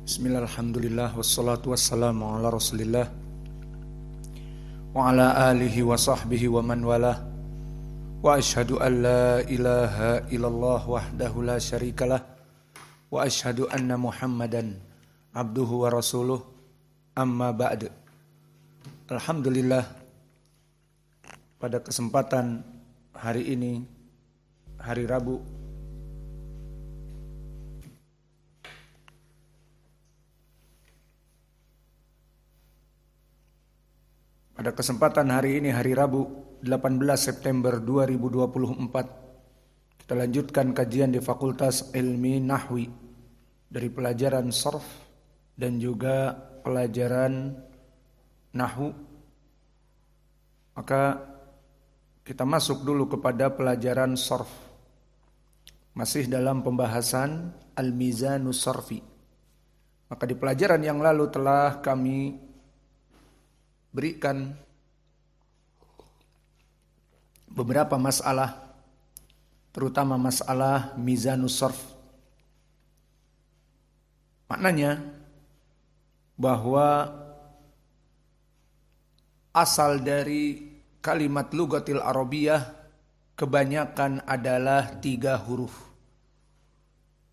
Bismillah, alhamdulillah, wassalatu wassalamu ala rasulillah wa ala alihi wa sahbihi wa man walah. Wa ashhadu an la ilaha illallah wahdahu la syarikalah wa ashhadu anna muhammadan abduhu wa rasuluh, amma ba'd. Alhamdulillah, pada kesempatan hari ini, hari Rabu, pada kesempatan hari ini, hari Rabu 18 September 2024, kita lanjutkan kajian di Fakultas Ilmi Nahwi dari pelajaran Sharf dan juga pelajaran Nahwu. Maka kita masuk dulu kepada pelajaran Sharf, masih dalam pembahasan Al-Mizanus Sharfi. Maka di pelajaran yang lalu telah kami berikan beberapa masalah, terutama masalah Mizanus Sharf. Maknanya bahwa asal dari kalimat lugatil Arabiyah kebanyakan adalah 3 huruf.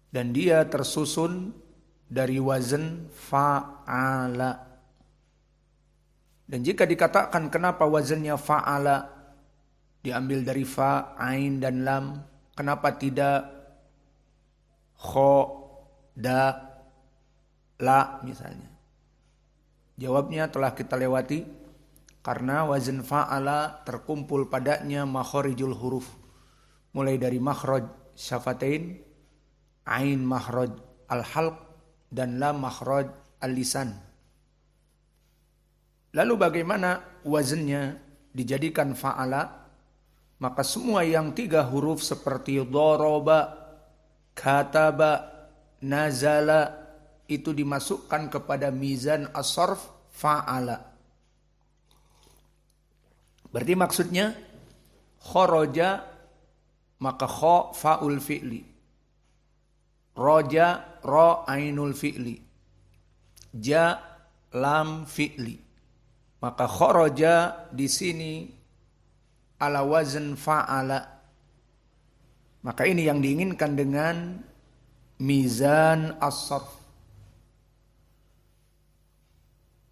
Dan dia tersusun dari wazn fa'ala. Dan jika dikatakan kenapa wazannya fa'ala diambil dari fa, ain, dan lam, kenapa tidak kho, da, la misalnya? Jawabnya telah kita lewati, karena wazan fa'ala terkumpul padanya makhorijul huruf, mulai dari makhraj syafatain, ain makhraj al-halq, dan lam makhraj al-lisan. Lalu bagaimana wazannya dijadikan fa'ala? Maka semua yang 3 huruf seperti doroba, kataba, nazala, itu dimasukkan kepada mizan as-sarf fa'ala. Berarti maksudnya kharaja, maka kha fa'ul fi'li, roja ro ainul fi'li, ja lam fi'li. Maka kharaja di sini ala wazn fa'ala. Maka ini yang diinginkan dengan mizan as-sarf.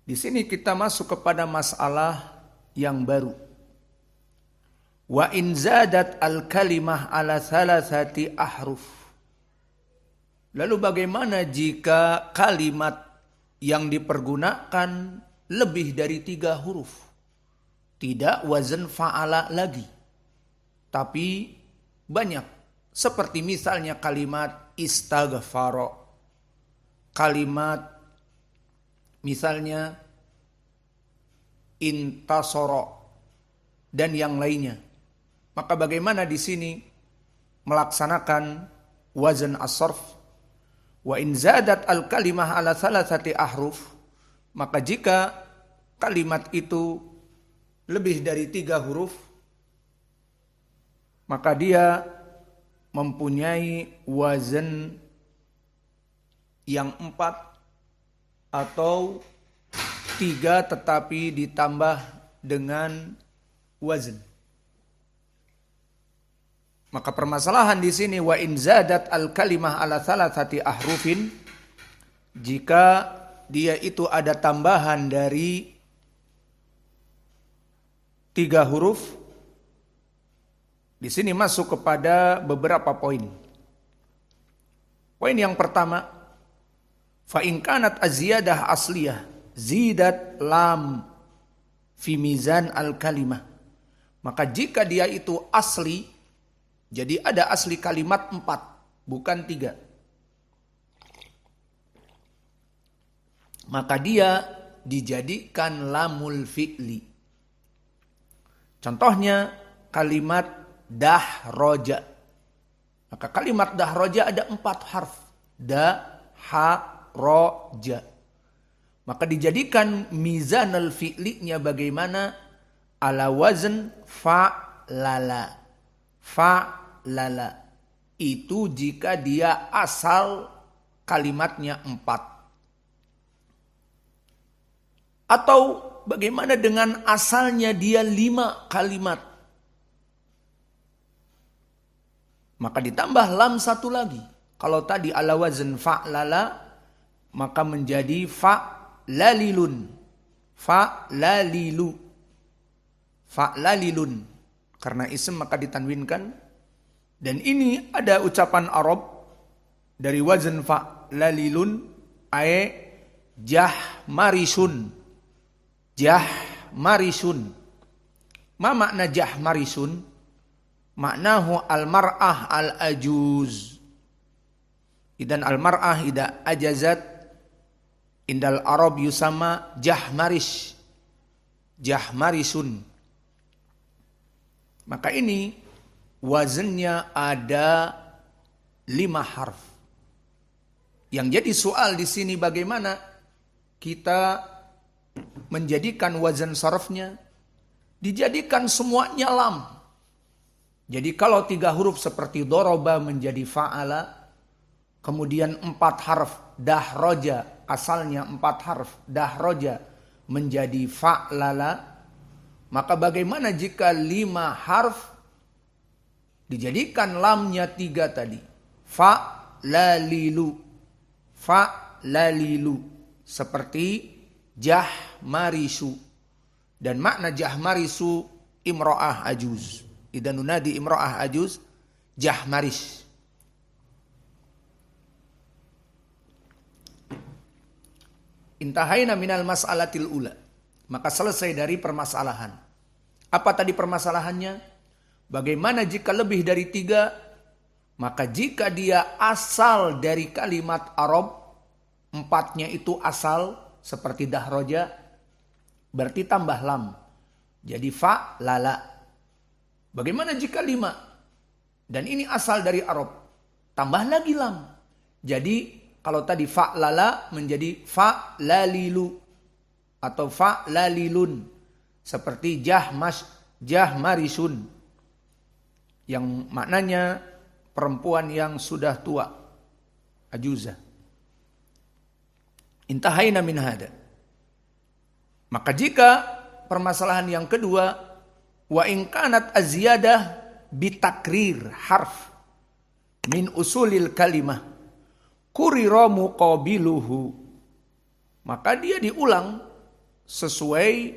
Di sini kita masuk kepada masalah yang baru. Wa in zadat al-kalimah ala thalathati ahruf. Lalu bagaimana jika kalimat yang dipergunakan lebih dari 3 huruf? Tidak wazan fa'ala lagi, tapi banyak. Seperti misalnya kalimat istaghfara, kalimat misalnya intasara, dan yang lainnya. Maka bagaimana di sini melaksanakan wazan as-sarf? Wa in zadat al-kalimah ala thalathati ahruf. Maka jika kalimat itu lebih dari 3 huruf, maka dia mempunyai wazan yang 4 atau 3 tetapi ditambah dengan wazan. Maka permasalahan di sini wa in zadat al kalimah ala thalathati ahrufin, jika dia itu ada tambahan dari 3 huruf, di sini masuk kepada beberapa poin. Poin yang pertama, fa in kanat az-ziyadah asliyah zidat lam fi mizan al-kalimah. Maka jika dia itu asli, jadi ada asli kalimat 4, bukan 3. Maka dia dijadikan lamul fi'li. Contohnya kalimat dahroja. Maka kalimat dahroja ada 4 harf. Da, ha, ro, ja. Maka dijadikan mizanul fi'linya bagaimana? Ala wazn fa'lala. Fa'lala. Itu jika dia asal kalimatnya 4. Atau bagaimana dengan asalnya dia 5 kalimat? Maka ditambah lam satu lagi. Kalau tadi ala wazn fa'lala, maka menjadi fa'lalilun. Fa'lalilu. Fa'lalilun. Karena isim maka ditanwinkan. Dan ini ada ucapan Arab dari wazn fa'lalilun, ay jahmarisun. Jahmarisun. Ma makna jahmarisun? Maknahu al-mar'ah al-ajuz. Idan al-mar'ah ida ajazat indal Arab yusama jahmarish. Jahmarisun. Maka ini wazennya ada 5 harf. Yang jadi soal di sini bagaimana kita menjadikan wazan sarafnya, dijadikan semuanya lam. Jadi kalau 3 huruf seperti doroba menjadi fa'ala, kemudian 4 harf dahroja, asalnya 4 harf dahroja menjadi fa'lala, maka bagaimana jika 5 harf dijadikan lamnya 3 tadi? Fa'lalilu. Fa'lalilu. Seperti jahmarisu. Dan makna jahmarisu imro'ah ajuz. Idza nunadi imro'ah ajuz jahmaris. Intahaina minal mas'alatil ula. Maka selesai dari permasalahan. Apa tadi permasalahannya? Bagaimana jika lebih dari 3? Maka jika dia asal dari kalimat Arab, 4-nya itu asal seperti dahroja, berarti tambah lam. Jadi fa, lala. Bagaimana jika 5? Dan ini asal dari Arab, tambah lagi lam. Jadi kalau tadi fa, lala menjadi fa, lalilu. Atau fa, lalilun. Seperti jahmarisun. Yang maknanya perempuan yang sudah tua. Ajuza. Intahaina min hada. Maka jika permasalahan yang kedua, wa in kanat aziyadah bitakrir harf min usulil kalimah kurira muqabiluhu, maka dia diulang sesuai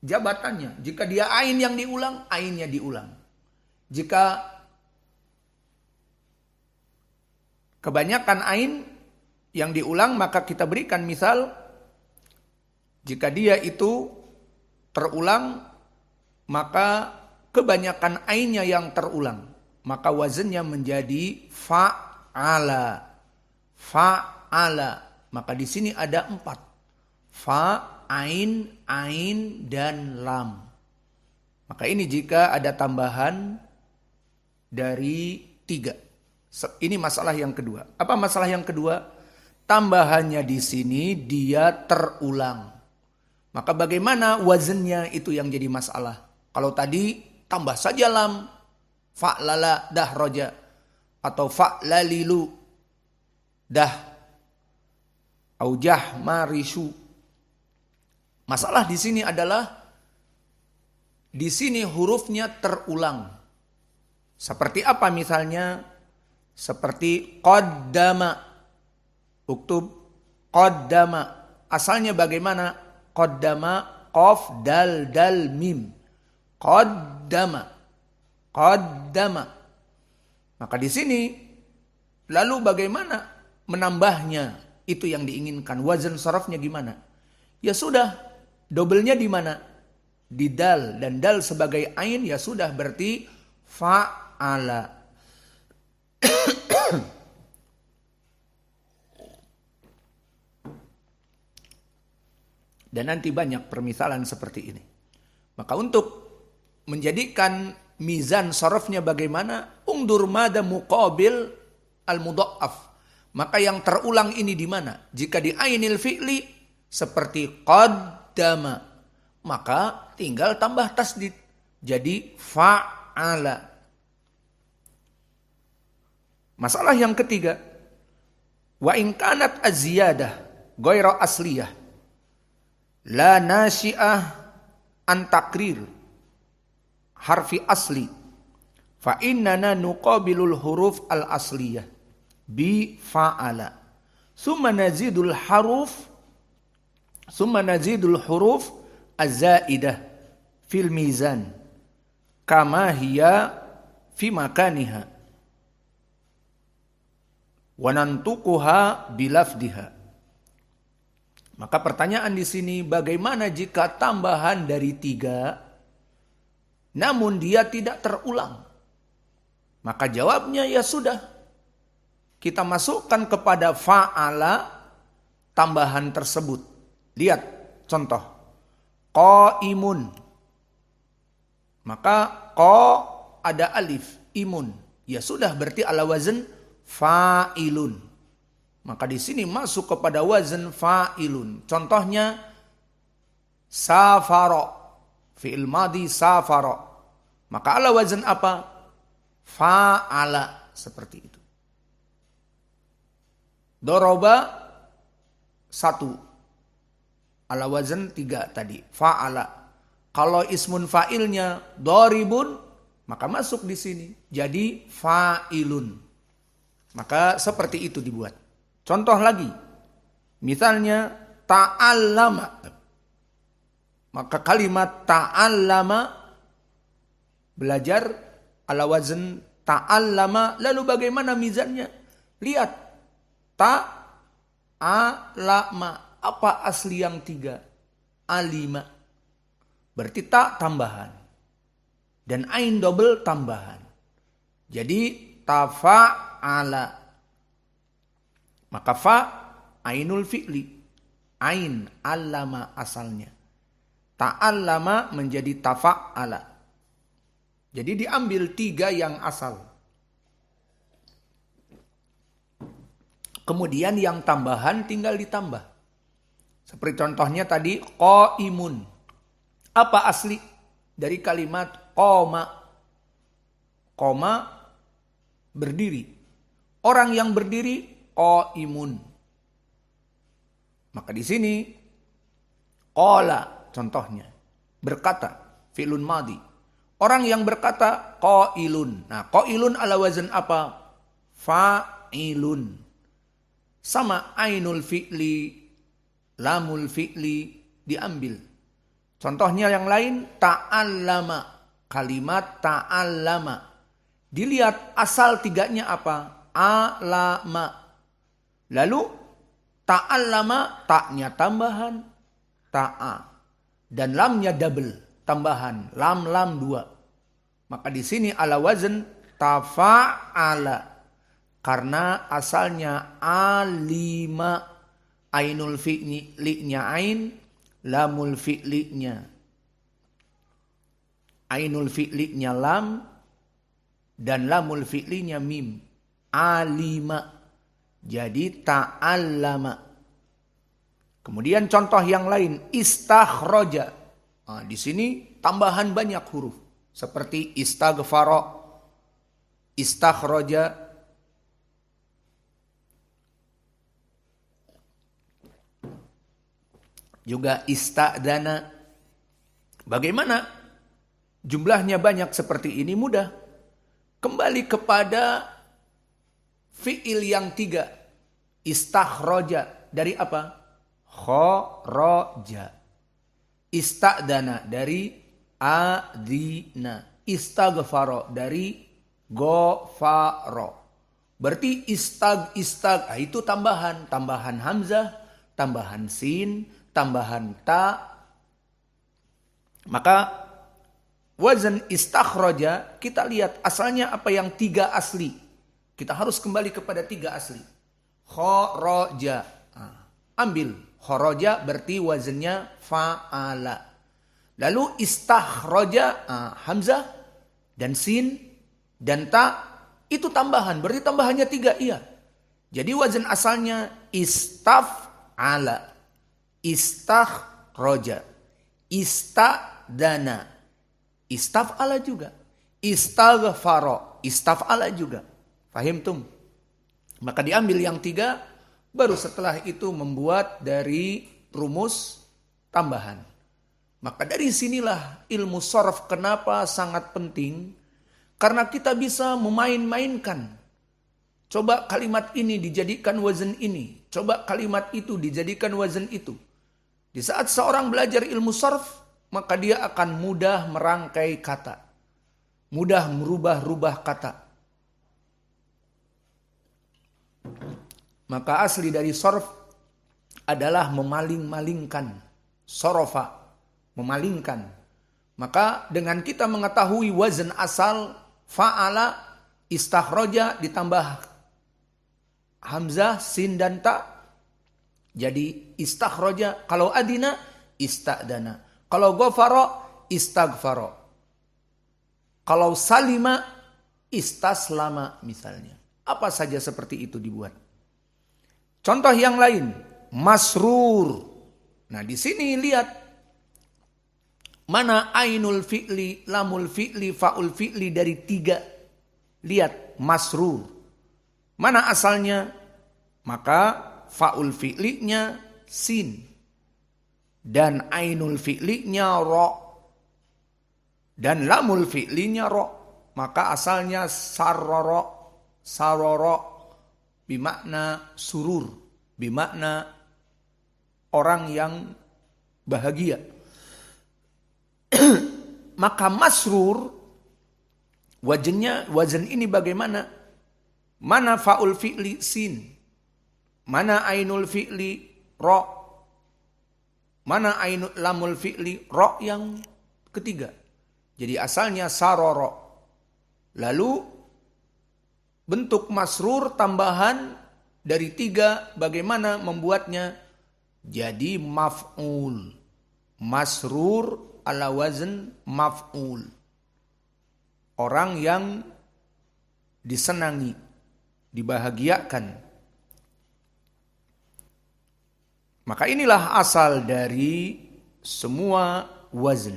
jabatannya. Jika dia ain yang diulang, ainnya diulang. Jika kebanyakan ain yang diulang, maka kita berikan misal, jika dia itu terulang, maka kebanyakan ainnya yang terulang. Maka wazennya menjadi fa'ala. Fa'ala. Maka di sini ada 4. Fa, ain, dan lam. Maka ini jika ada tambahan dari 3. Ini masalah yang kedua. Apa masalah yang kedua? Tambahannya di sini dia terulang. Maka bagaimana wazennya itu yang jadi masalah. Kalau tadi tambah saja lam, fa'lala dahroja, atau fa'lalilu dah, aujah marisu. Masalah di sini adalah di sini hurufnya terulang. Seperti apa misalnya? Seperti qaddama. Uktub qaddama. Asalnya bagaimana? Qaddama, qaf, dal, mim. Qaddama. Qaddama. Maka di sini, lalu bagaimana menambahnya? Itu yang diinginkan. Wazan sarafnya gimana? Ya sudah, dobelnya di mana? Di dal. Dan dal sebagai ain, ya sudah berarti fa'ala. Dan nanti banyak permisalan seperti ini. Maka untuk menjadikan mizan sarafnya bagaimana? Ungdur mada muqabil al-mudha'af. Maka yang terulang ini di mana? Jika di ainil fi'li seperti qaddama, maka tinggal tambah tasdid. Jadi fa'ala. Masalah yang ketiga, wa in kanat az-ziyadah ghairu asliyah La nasyi'ah an takrir harfi asli. Fa innana nuqabilul huruf al asliyah bi fa'ala. Summa nazidul huruf az-zaidah fil mizan kama hiya fi makaniha wa nantuquha bilafdiha. Maka pertanyaan di sini, bagaimana jika tambahan dari 3 namun dia tidak terulang? Maka jawabnya ya sudah, kita masukkan kepada fa'ala tambahan tersebut. Lihat contoh, qaimun. Maka qa ada alif, imun. Ya sudah, berarti ala wazn fa'ilun. Maka di sini masuk kepada wazn fa'ilun. Contohnya safara, fi'il madhi safara. Maka ala wazn apa? Fa'ala, seperti itu. Doroba 1, ala wazn 3 tadi, fa'ala. Kalau ismun fa'ilnya doribun, maka masuk di sini jadi fa'ilun. Maka seperti itu dibuat. Contoh lagi, misalnya ta'allama. Maka kalimat ta'allama, belajar, ala wazn ta'allama. Lalu bagaimana mizannya? Lihat, ta'alama. Apa asli yang 3? Alima. Berarti ta tambahan. Dan ain double tambahan. Jadi tafa'ala. Maka fa ainul fi'li. Ain allama asalnya. Ta'allama menjadi tafa'ala. Jadi diambil 3 yang asal. Kemudian yang tambahan tinggal ditambah. Seperti contohnya tadi qaimun. Apa asli dari kalimat qoma? Qoma berdiri. Orang yang berdiri qaimun. Maka di sini qala contohnya, berkata, fi'lun madhi. Orang yang berkata qailun. Nah, qailun ala wazn apa? Fa'ilun. Sama ainul fi'li, lamul fi'li diambil. Contohnya yang lain, ta'allama. Kalimat ta'allama. Dilihat asal 3-nya apa? Alama. Lalu ta'allama, ta'nya tambahan, ta'a. Dan lamnya double, tambahan, lam 2. Maka di sini ala wazn tafa'ala. Karena asalnya alima, ainul fi'linya ain, lamul fi'linya ainul fi'linya lam, dan lamul fi'linya mim. Alima. Jadi ta'allama. Kemudian contoh yang lain, istakhroja. Nah, di sini tambahan banyak huruf. Seperti istaghfara, istakhroja, juga ista'dana. Bagaimana jumlahnya banyak seperti ini? Mudah. Kembali kepada fi'il yang 3. Istakhroja dari apa? Khoroja. Ista'dana dari adina. Istaghfaro dari gofaro. Berarti istag. Nah, itu tambahan. Tambahan hamzah, tambahan sin, tambahan ta. Maka wazn istakhroja, kita lihat asalnya apa yang 3 asli. Kita harus kembali kepada 3 asli. Khoroja. Ambil. Khoroja berarti wazennya fa'ala. Lalu istakhroja, hamzah dan sin dan ta, itu tambahan. Berarti tambahannya 3, iya. Jadi wazn asalnya istaf'ala, istakhroja, ista'dana, istaf'ala juga, istaghfaro, istaf'ala juga. Fahim tum? Maka diambil yang 3, baru setelah itu membuat dari rumus tambahan. Maka dari sinilah ilmu sharaf kenapa sangat penting. Karena kita bisa memain-mainkan. Coba kalimat ini dijadikan wazan ini. Coba kalimat itu dijadikan wazan itu. Di saat seorang belajar ilmu sharaf, maka dia akan mudah merangkai kata. Mudah merubah-rubah kata. Maka asli dari sharaf adalah memaling-malingkan. Sorofa, memalingkan. Maka dengan kita mengetahui wazan asal fa'ala, istakhroja ditambah hamzah, sin dan ta. Jadi istakhroja. Kalau adina, ista'dana. Kalau ghafara, istaghfara. Kalau salima, istaslama misalnya. Apa saja seperti itu dibuat. Contoh yang lain, masrur. Nah di sini lihat. Mana ainul fi'li, lamul fi'li, fa'ul fi'li dari 3. Lihat, masrur. Mana asalnya? Maka fa'ul fi'linya sin. Dan ainul fi'linya ro. Dan lamul fi'linya ro. Maka asalnya saroro. Saroro. Bimakna surur. Bimakna orang yang bahagia. Maka masrur. Wazan ini bagaimana? Mana fa'ul fi'li sin? Mana ainul fi'li ro? Mana ainul lamul fi'li ro yang ketiga? Jadi asalnya saroro. Lalu bentuk masrur tambahan dari 3 bagaimana membuatnya? Jadi maf'ul. Masrur ala wazn maf'ul. Orang yang disenangi, dibahagiakan. Maka inilah asal dari semua wazn.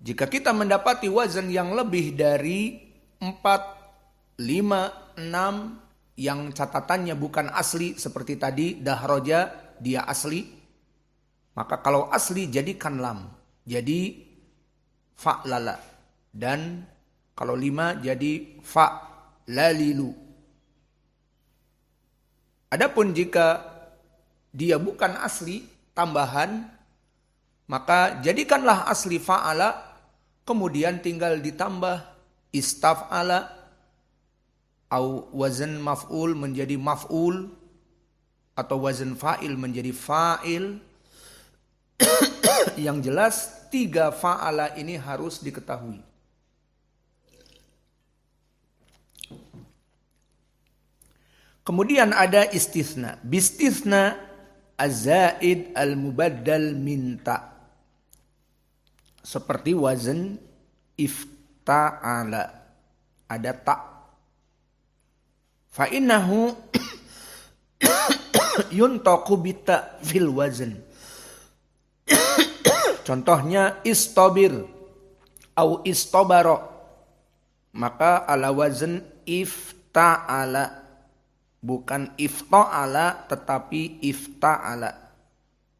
Jika kita mendapati wazn yang lebih dari 4, 5, 6 yang catatannya bukan asli seperti tadi dahroja dia asli. Maka kalau asli jadikan lam. Jadi fa'lala. Dan kalau 5 jadi fa'lalilu. Adapun jika dia bukan asli, tambahan, maka jadikanlah asli fa'ala, kemudian tinggal ditambah istaf'ala, atau wazan maf'ul menjadi maf'ul, atau wazan fa'il menjadi fa'il. Yang jelas 3 fa'ala ini harus diketahui. Kemudian ada istisna. Bistisna az-zaid al-mubaddal minta. Seperti wazan ifta'ala. Ada ta. Fa innahu yuntaqu bita fil wazn. Contohnya istabir au istabara. Maka ala wazn ifta'ala. Bukan ifta'ala tetapi ifta'ala.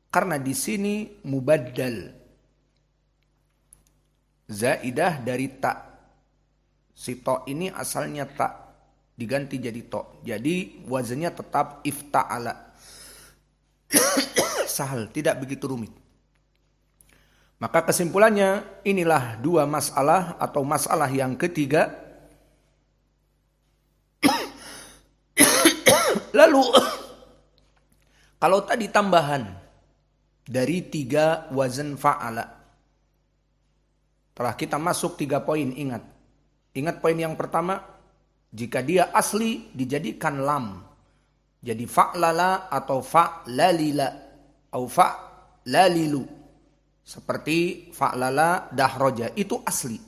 Karena di sini mubaddal. Zaidah dari ta. Si to ini asalnya ta. Diganti jadi to. Jadi wazannya tetap ifta'ala. Sahal, tidak begitu rumit. Maka kesimpulannya inilah 2 masalah atau masalah yang ketiga. Lalu kalau tadi tambahan dari 3 wazan fa'ala. Telah kita masuk 3 poin, ingat. Ingat poin yang pertama, jika dia asli dijadikan lam. Jadi fa'lala atau fa'lalila atau fa'lalilu. Seperti fa'lala dahroja, itu asli.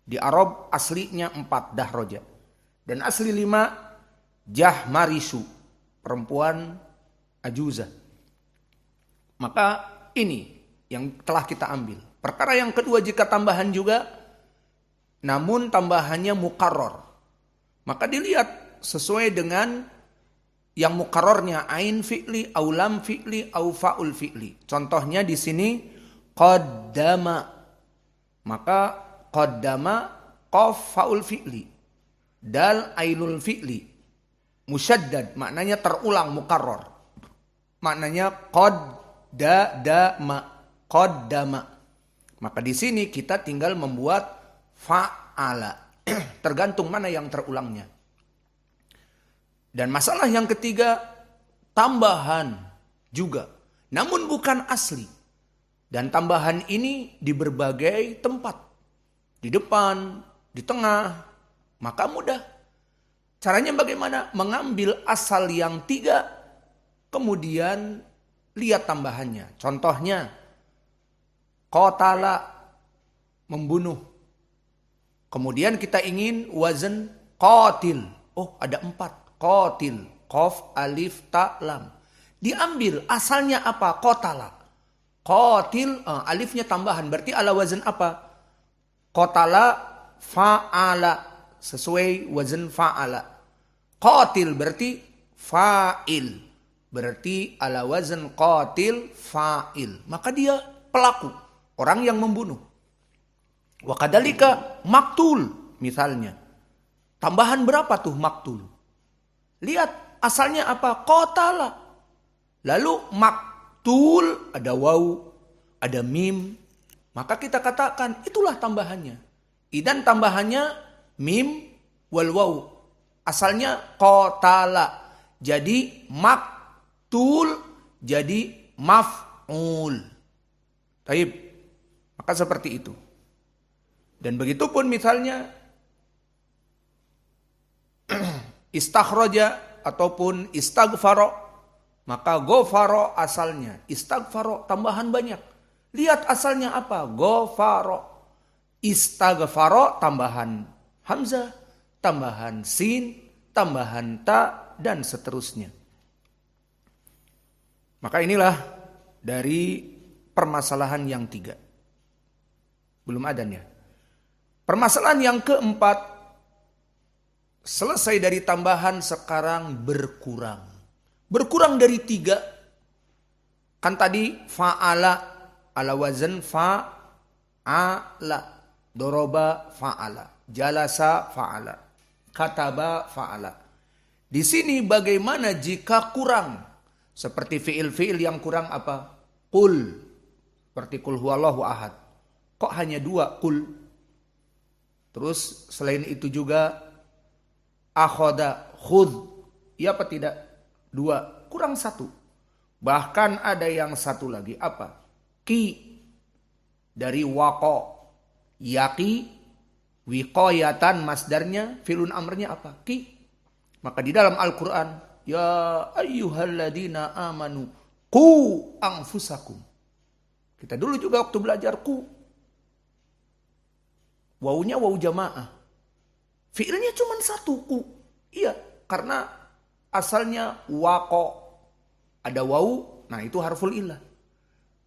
Di Arab aslinya 4 dahroja. Dan asli 5 jahmarisu. Perempuan ajuza. Maka ini yang telah kita ambil. Perkara yang kedua jika tambahan juga, namun tambahannya mukarrar. Maka dilihat sesuai dengan yang mukarrarnya ain fi'li, au lam fi'li, au fa'ul fi'li. Contohnya di sini qaddama. Maka qaddama qaf fa'ul fi'li, dal ainul fi'li, musyaddad maknanya terulang mukarrar. Maknanya qaddama. Maka di sini kita tinggal membuat fa'ala. Tergantung mana yang terulangnya. Dan masalah yang ketiga, tambahan juga. Namun bukan asli. Dan tambahan ini di berbagai tempat. Di depan, di tengah. Maka mudah. Caranya bagaimana? Mengambil asal yang 3. Kemudian lihat tambahannya. Contohnya, qatala, membunuh. Kemudian kita ingin wazan qatil. Oh, ada 4. Qatil, qaf, alif, ta, lam. Diambil asalnya apa? Qatala. Qatil, alifnya tambahan. Berarti ala wazan apa? Qatala, fa'ala. Sesuai wazan fa'ala. Qatil berarti fa'il. Berarti ala wazan qatil, fa'il. Maka dia pelaku. Orang yang membunuh. Wa kadzalika maktul misalnya. Tambahan berapa tuh maktul? Lihat asalnya apa? Qatala. Lalu maktul ada waw, ada mim. Maka kita katakan itulah tambahannya. Idan tambahannya mim wal waw. Asalnya qatala. Jadi maktul jadi maf'ul. Taib. Maka seperti itu. Dan begitu pun misalnya istakhraja ataupun istaghfaro, maka ghafaro asalnya, istaghfaro tambahan banyak. Lihat asalnya apa? Ghafaro. Istaghfaro tambahan hamzah, tambahan sin, tambahan ta, dan seterusnya. Maka inilah dari permasalahan yang 3. Belum adanya. Permasalahan yang keempat, selesai dari tambahan, sekarang berkurang. Berkurang dari 3. Kan tadi fa'ala, ala wazan fa'ala. Doroba fa'ala. Jalasa fa'ala. Kataba fa'ala. Di sini bagaimana jika kurang? Seperti fi'il-fi'il yang kurang apa? Qul. Seperti qul huwallahu ahad. Kok hanya 2 qul? Terus selain itu juga akhoda, khudh. Iya apa tidak? 2. Kurang 1. Bahkan ada yang satu lagi. Apa? Ki. Dari waqo. Yaqi. Wiqayatan masdarnya. Filun amrnya apa? Ki. Maka di dalam Al-Quran. Ya ayyuhalladzina amanu. Qu anfusakum. Kita dulu juga waktu belajar ku. Wawunya wawu jamaah. Fi'ilnya cuma 1 ku. Iya, karena asalnya waqo. Ada wawu, nah itu harful illah.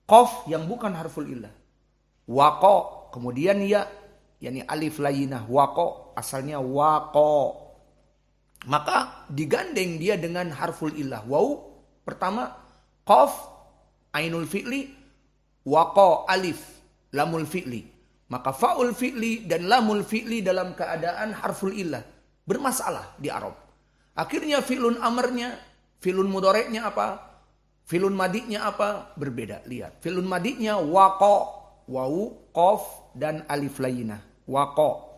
Qaf yang bukan harful illah. Waqo, kemudian ya, yakni alif layinah. Waqo, asalnya waqo. Maka digandeng dia dengan harful illah. Wawu pertama, qaf, ainul fi'li, waqo, alif, lamul fi'li. Maka fa'ul fi'li dan lamul fi'li dalam keadaan harful illah. Bermasalah di Arab. Akhirnya fi'lun amarnya, fi'lun mudhari'nya apa? Fi'lun madiknya apa? Berbeda. Lihat. Fi'lun madiknya waqo. Wawu, qaf, dan alif layinah. Waqo.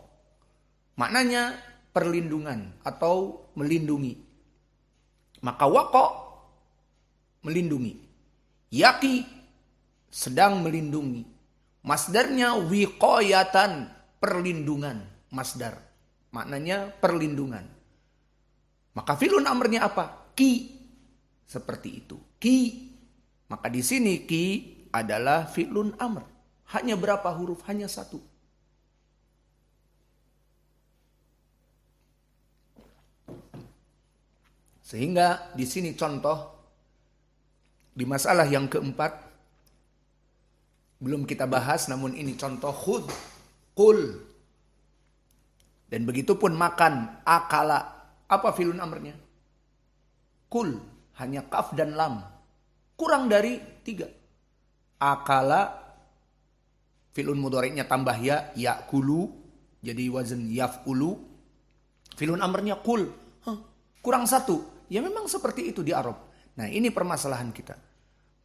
Maknanya perlindungan atau melindungi. Maka waqo melindungi. Yaqi sedang melindungi. Masdarnya wiqayatan, perlindungan. Masdar. Maknanya perlindungan. Maka fi'lun amrnya apa? Ki. Seperti itu. Ki. Maka di sini ki adalah fi'lun amr. Hanya berapa huruf? Hanya 1. Sehingga di sini contoh di masalah yang keempat belum kita bahas, namun ini contoh khudh, qul. Dan begitu pun makan, akala. Apa fi'lun amrnya? Kul, hanya kaf dan lam. Kurang dari 3. Akala, fi'lun mudhari'nya tambah ya, ya'kulu, jadi wazn yaf'ulu. Fi'lun amrnya kul, kurang 1. Ya memang seperti itu di Arab. Nah ini permasalahan kita.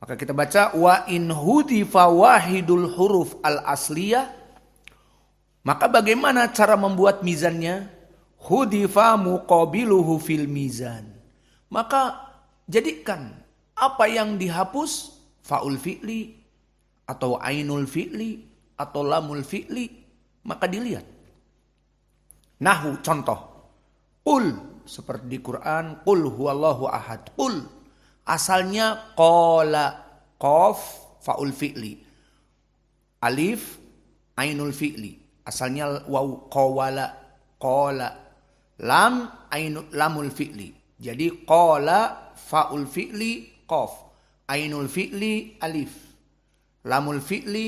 Maka kita baca, wa in hudifa wahidul huruf al-asliyah. Maka bagaimana cara membuat mizannya? Hudifa muqabiluhu fil mizan. Maka jadikan apa yang dihapus faul fi'li atau ainul fi'li atau lamul fi'li, maka dilihat. Nahu, contoh. Qul, seperti di Quran, qul huwallahu ahad. Qul, asalnya qala, qaf faul fi'li, alif ainul fi'li. Asalnya waw qawala, qala, lam ainul lamul fi'li. Jadi qala faul fi'li qaf, ainul fi'li alif, lamul fi'li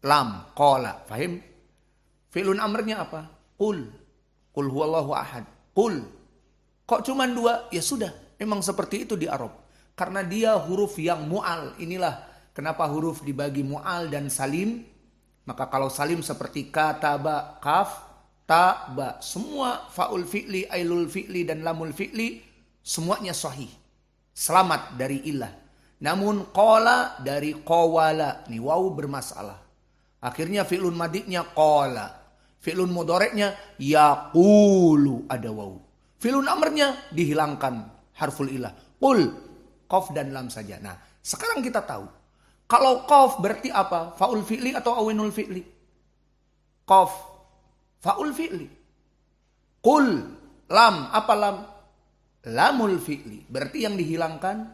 lam, qala. Fahim? Fi'lun amrnya apa? Qul. Qul huwallahu ahad. Qul. Kok cuman 2? Ya sudah, memang seperti itu di Arab. Karena dia huruf yang mu'al. Inilah kenapa huruf dibagi mu'al dan salim. Maka kalau salim seperti kataba, kaf, ta, ba. Semua faul fi'li, ailul fi'li, dan lamul fi'li, semuanya sahih. Selamat dari illah. Namun qala dari qawala. Nih waw bermasalah. Akhirnya fi'lun madiknya qala. Fi'lun mudhari'nya yaqulu, ada waw. Fi'lun amrnya dihilangkan harful illah. Qul, qaf dan lam saja. Nah sekarang kita tahu. Kalau qaf berarti apa? Faul fi'li atau awinul fi'li? Qaf, faul fi'li. Qul, lam, apa lam? Lamul fi'li. Berarti yang dihilangkan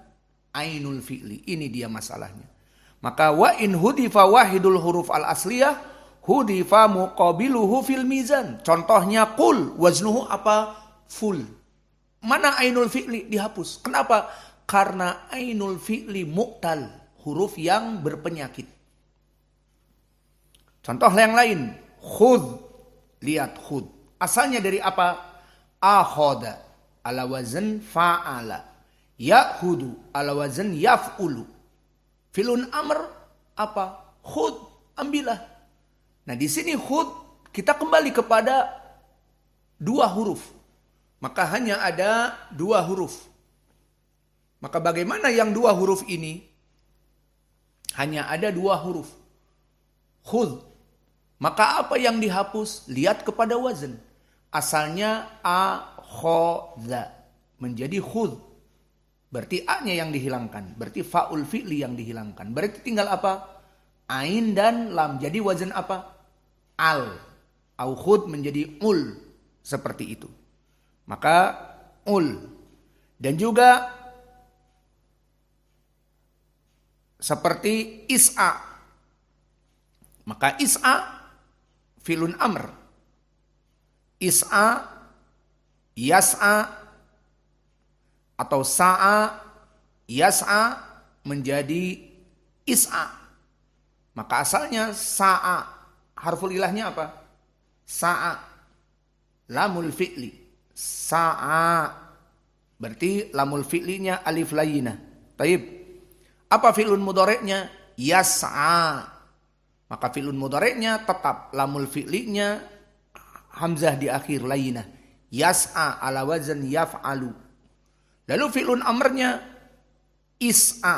ainul fi'li. Ini dia masalahnya. Maka wa in hudifa wahidul huruf al asliyah hudifa muqabiluhu fil mizan. Contohnya qul, waznuhu apa? Full. Mana ainul fi'li? Dihapus. Kenapa? Karena ainul fi'li mu'tal. Huruf yang berpenyakit. Contoh yang lain. Khud. Lihat khud. Asalnya dari apa? Akhoda. Ala wazn fa'ala. Ya'hudu. Ala wazn yaf'ulu. Filun amr apa? Khud. Ambillah. Nah di sini khud. Kita kembali kepada 2 huruf. Maka hanya ada 2 huruf. Maka bagaimana yang 2 huruf ini? Hanya ada 2 huruf. Khudh. Maka apa yang dihapus? Lihat kepada wazn. Asalnya akhodha. Menjadi khudh. Berarti a-nya yang dihilangkan. Berarti faul fi'li yang dihilangkan. Berarti tinggal apa? Ain dan lam. Jadi wazn apa? Al. Au khudh menjadi ul. Seperti itu. Maka ul. Dan juga seperti is'a. Maka is'a filun amr. Is'a, yas'a, atau sa'a, yas'a menjadi is'a. Maka asalnya sa'a. Harful ilahnya apa? Sa'a. Lamul fi'li. Sa'a. Berarti lamul fi'linya alif layinah. Taib. Apa fi'lun mudhari'nya? Yas'a. Maka fi'lun mudhari'nya tetap lamul fi'linya hamzah di akhir layinah. Yas'a ala wazn yaf'alu. Lalu fi'lun amrnya is'a.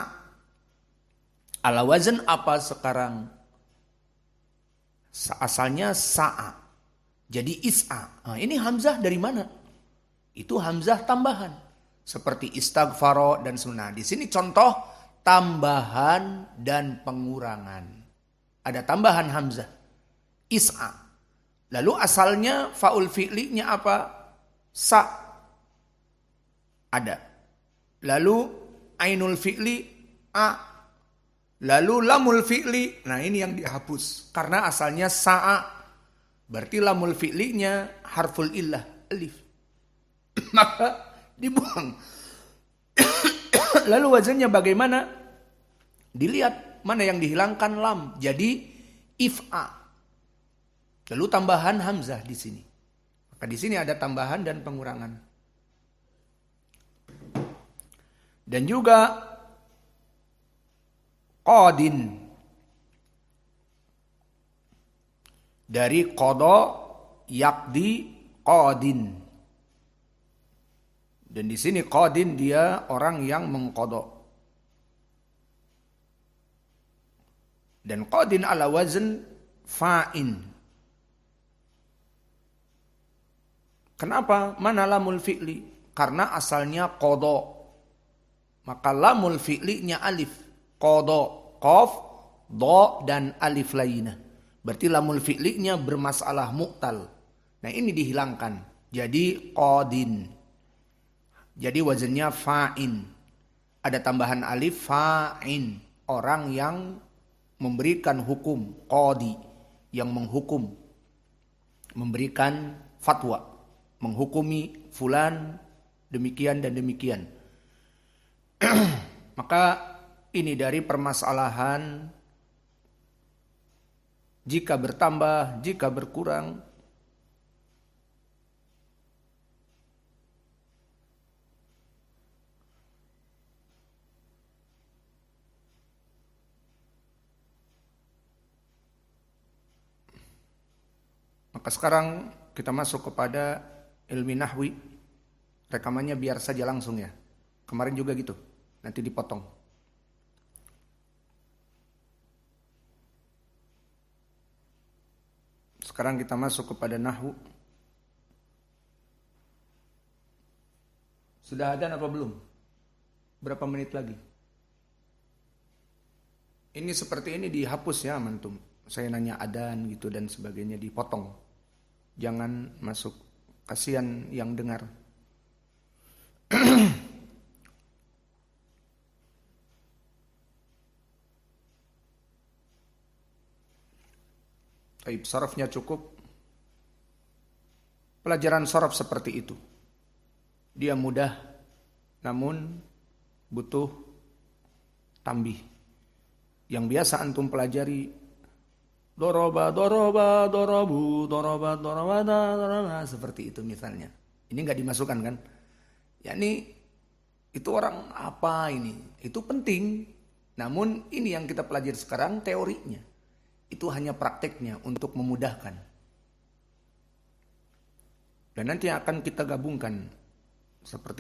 Ala wazn apa sekarang? Asalnya sa'a. Jadi is'a. Nah, ini hamzah dari mana? Itu hamzah tambahan. Seperti istaghfaro dan sunnah. Di sini contoh tambahan dan pengurangan. Ada tambahan hamzah. Is'a. Lalu asalnya faul fi'linya apa? Sa. Ada. Lalu ainul fi'li a. Lalu lamul fi'li. Nah ini yang dihapus. Karena asalnya sa'a. Berarti lamul fi'linya harful illah. Alif. Maka dibuang. Lalu wazannya bagaimana? Dilihat mana yang dihilangkan lam. Jadi if'a. Lalu tambahan hamzah di sini. Maka di sini ada tambahan dan pengurangan. Dan juga qadin. Dari qada, yaqdi, qadin. Dan di sini qadin dia orang yang mengqada. Dan qadin ala wazn fa'in. Kenapa? Mana lamul fi'li? Karena asalnya qada. Maka lamul fi'linya alif. Qada, qaf, dha dan alif lainah. Berarti lamul fi'linya bermasalah mu'tal. Nah ini dihilangkan. Jadi qadin. Jadi wazannya fa'in. Ada tambahan alif fa'in. Orang yang memberikan hukum. Qadi. Yang menghukum. Memberikan fatwa. Menghukumi fulan demikian dan demikian. Maka ini dari permasalahan jika bertambah, jika berkurang. Maka sekarang kita masuk kepada ilmi nahwi. Rekamannya biar saja langsung ya. Kemarin juga gitu. Nanti dipotong. Sekarang kita masuk kepada nahwu. Sudah ada apa belum? Berapa menit lagi? Ini seperti ini dihapus ya mantum. Saya nanya adan gitu dan sebagainya dipotong. Jangan masuk. Kasihan yang dengar. Taib, sarafnya cukup. Pelajaran saraf seperti itu. Dia mudah, namun butuh tambih. Yang biasa antum pelajari, doroba, doroba, dorobu, doroba, doroba, doroba, seperti itu misalnya. Ini nggak dimasukkan kan? Yakni itu orang apa ini? Itu penting. Namun ini yang kita pelajari sekarang teorinya. Itu hanya prakteknya untuk memudahkan. Dan nanti akan kita gabungkan seperti